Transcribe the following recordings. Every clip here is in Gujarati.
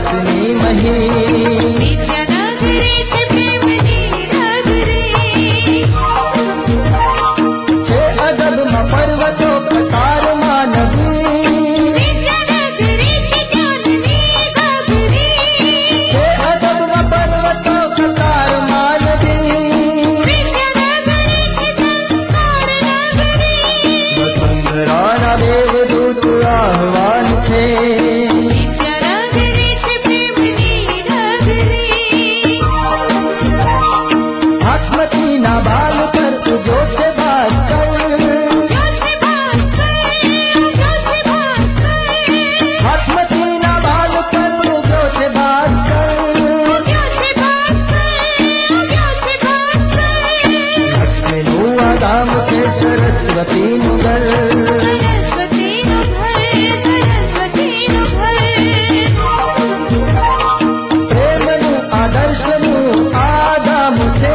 રસની મહી વિદ્યાનગરી છે પ્રેમની નગરી છે અદબમાં પર્વતો કતારમાં નદી વિદ્યાનગરી છે જ્ઞાનની ગગરી છે અદબમાં પર્વતો કતારમાં નદી વિદ્યાનગરી છે સંસ્કાર નગરી વસુંધરાના દેવદૂત આહવાન છે વિદ્યાનગરી છે પ્રેમની નગરી હાથમતીના બાલ પર ઉગ્યો છે ભાસ્કર હાથમતીના બાલ પર ઉગ્યો છે ભાસ્કર લક્ષ્મીનું આ ગામ છે સરસ્વતીનું ઘર પ્રેમનું આદર્શનું આ ગામ છે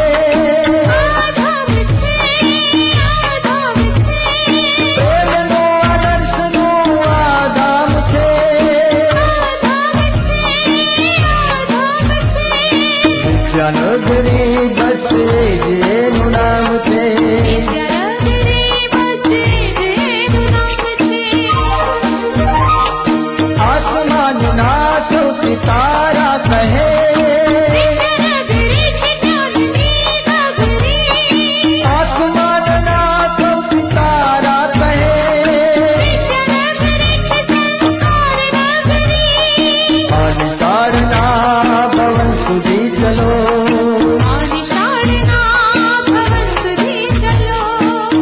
પ્રેમનું આદર્શનું આ ગામ છે વિદ્યાનગરી બસ જેનું નામ છે આસમાનના સૌ સિતારા કહે આસમાનના સૌ સિતારા કહે આ નિશાળના ભવન સુધી ચલો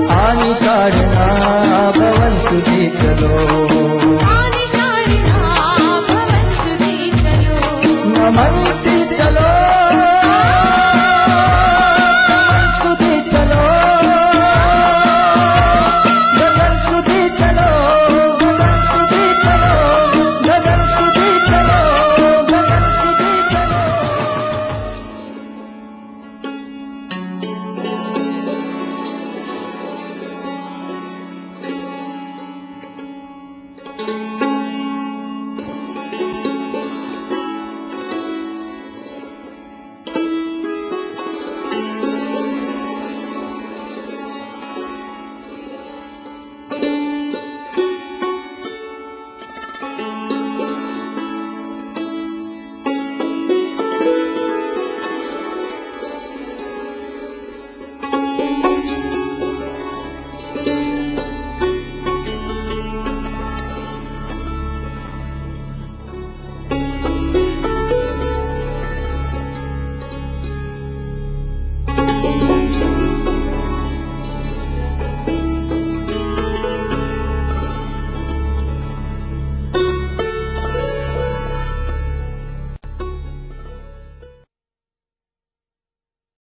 આ નિશાળના ભવન સુધી ચલો નમન